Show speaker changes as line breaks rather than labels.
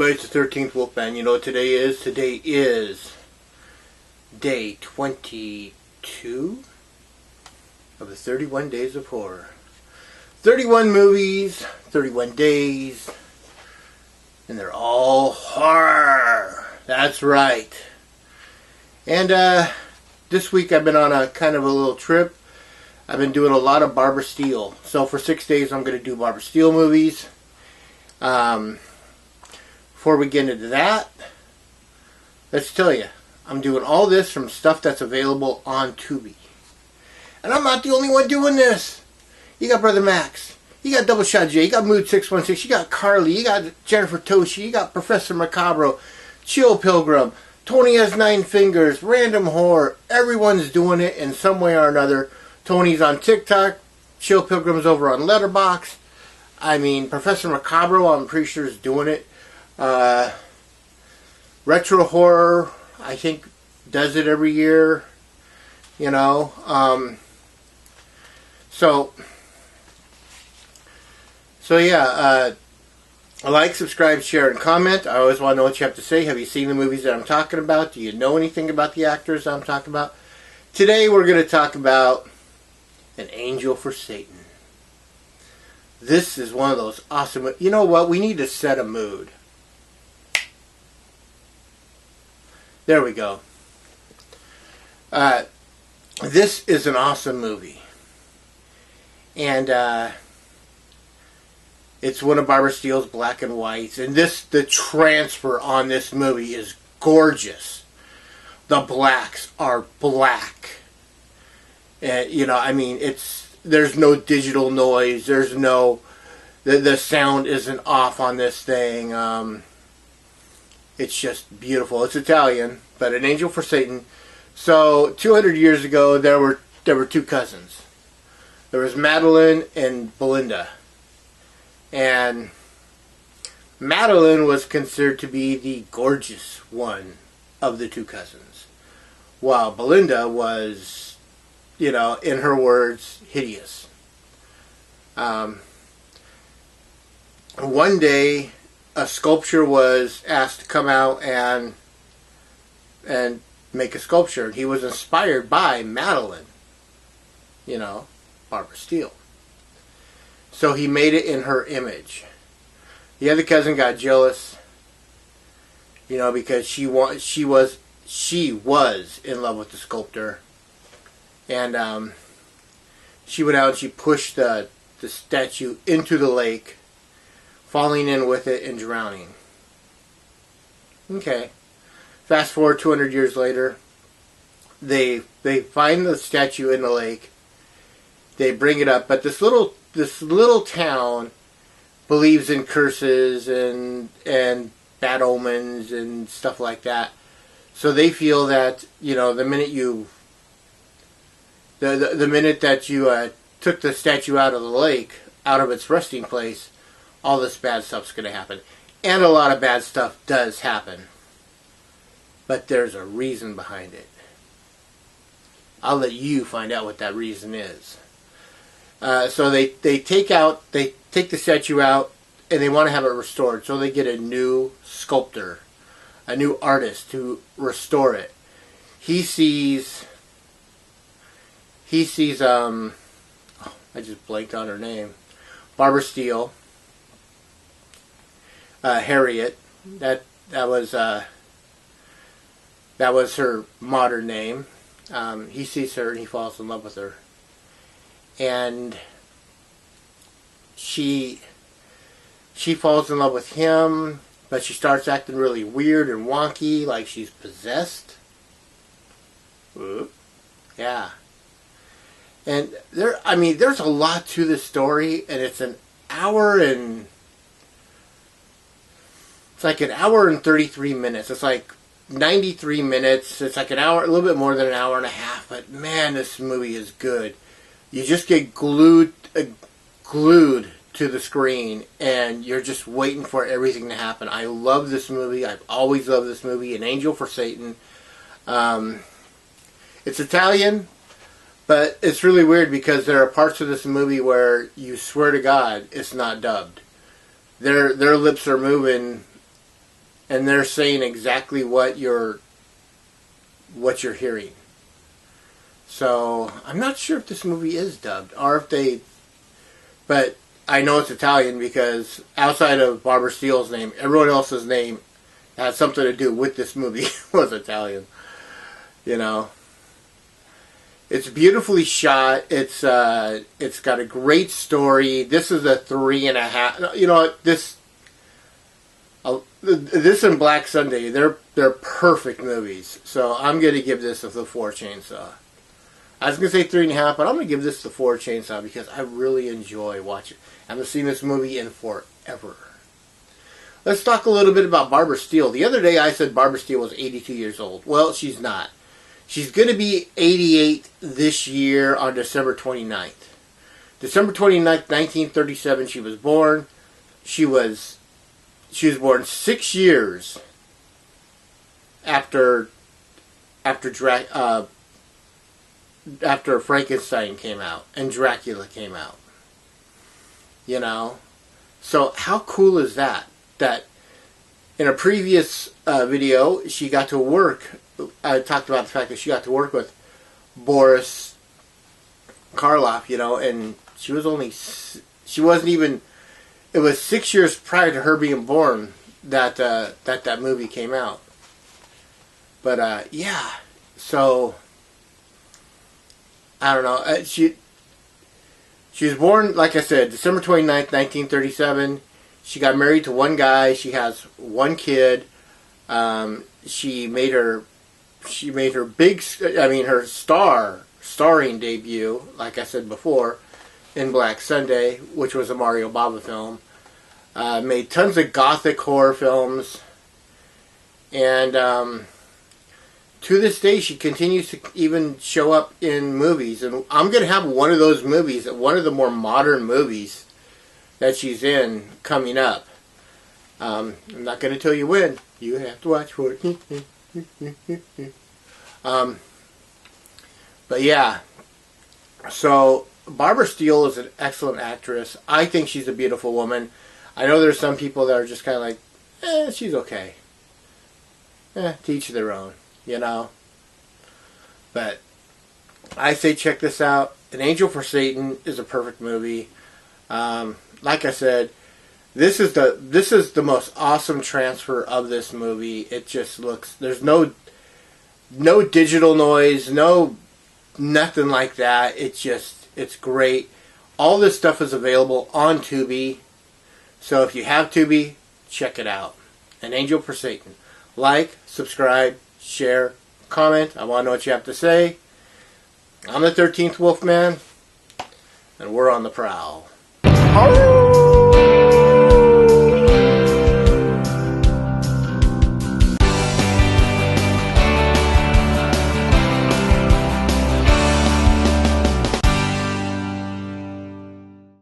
everybody? It's the 13th Wolfman. You know what today is? Today is day 22 of the 31 Days of Horror. 31 movies, 31 days, and they're all horror. That's right. And this week I've been on a kind of a little trip. I've been doing a lot of Barbara Steele. So for 6 days I'm going to do Barbara Steele movies. Before we get into that, let's tell you, I'm doing all this from stuff that's available on Tubi. And I'm not the only one doing this. You got Brother Max. You got Double Shot J. You got Mood 616. You got Carly. You got Jennifer Toshi. You got Professor Macabro. Chill Pilgrim. Tony has 9 fingers. Random Horror. Everyone's doing it in some way or another. Tony's on TikTok. Chill Pilgrim's over on Letterboxd. I mean, Professor Macabro, I'm pretty sure, is doing it. Retro Horror, I think, does it every year. You know. So yeah, like, subscribe, share, and comment. I always want to know what you have to say. Have you seen the movies that I'm talking about? Do you know anything about the actors I'm talking about? Today we're going to talk about An Angel for Satan. This is one of those awesome... You know what? We need to set a mood. There we go. This is an awesome movie. And it's one of Barbara Steele's black and whites. And the transfer on this movie is gorgeous. The blacks are black. And, you know, I mean, there's no digital noise. There's no... The sound isn't off on this thing. It's just beautiful. It's Italian, but An Angel for Satan. So 200 years ago, there were 2 cousins. There was Madeline and Belinda. And Madeline was considered to be the gorgeous one of the 2 cousins, while Belinda was, you know, in her words, hideous. One day, a sculptor was asked to come out and make a sculpture. He was inspired by Madeline, you know, Barbara Steele. So he made it in her image. The other cousin got jealous, you know, because she was in love with the sculptor, and she went out and she pushed the statue into the lake, falling in with it and drowning. Okay. Fast forward 200 years later, they find the statue in the lake. They bring it up, but this little town believes in curses and bad omens and stuff like that. So they feel that, you know, the minute that you took the statue out of the lake, out of its resting place, all this bad stuff's going to happen. And a lot of bad stuff does happen. But there's a reason behind it. I'll let you find out what that reason is. So they take the statue out, and they want to have it restored. So they get a new sculptor, a new artist to restore it. He sees I just blanked on her name. Barbara Steele. Harriet. That was her modern name. He sees her and he falls in love with her. And she falls in love with him, but she starts acting really weird and wonky, like she's possessed. Yeah. And there's a lot to this story, and it's an hour and 33 minutes. It's like 93 minutes. It's like an hour, a little bit more than an hour and a half. But man, this movie is good. You just get glued to the screen, and you're just waiting for everything to happen. I love this movie. I've always loved this movie, An Angel for Satan. It's Italian, but it's really weird because there are parts of this movie where you swear to God it's not dubbed. Their lips are moving and they're saying exactly what you're hearing. So I'm not sure if this movie is dubbed or if they, but I know it's Italian because outside of Barbara Steele's name, everyone else's name had something to do with this movie was Italian. You know, it's beautifully shot. It's got a great story. This is a 3.5. You know this and Black Sunday, they're perfect movies. So I'm gonna give this a 4 chainsaw. I was gonna say 3.5, but I'm gonna give this the 4 chainsaw because I really enjoy watching. I haven't seen this movie in forever. Let's talk a little bit about Barbara Steele. The other day I said Barbara Steele was 82 years old. Well, she's not. She's going to be 88 this year on December 29th. December 29th, 1937, she was born. She was born 6 years after Frankenstein came out and Dracula came out. You know? So how cool is that? That in a previous video, she got to work. I talked about the fact that she got to work with Boris Karloff, you know, and she wasn't even. It was 6 years prior to her being born that that movie came out. But yeah, so I don't know. She was born, like I said, December 29th, 1937. She got married to one guy. She has one kid. She made her her starring debut, like I said before, in Black Sunday, which was a Mario Bava film. Made tons of gothic horror films. And to this day, she continues to even show up in movies. And I'm going to have one of those movies, one of the more modern movies that she's in, coming up. I'm not going to tell you when. You have to watch for it. But yeah. So, Barbara Steele is an excellent actress. I think she's a beautiful woman. I know there's some people that are just kind of like, she's okay. To each their own, you know. But I say check this out. An Angel for Satan is a perfect movie. Like I said, this is the most awesome transfer of this movie. It just looks, there's no digital noise, nothing like that. It's great. All this stuff is available on Tubi. So if you have Tubi, check it out. An Angel for Satan. Like, subscribe, share, comment. I want to know what you have to say. I'm the 13th Wolfman, and we're on the prowl. Oh!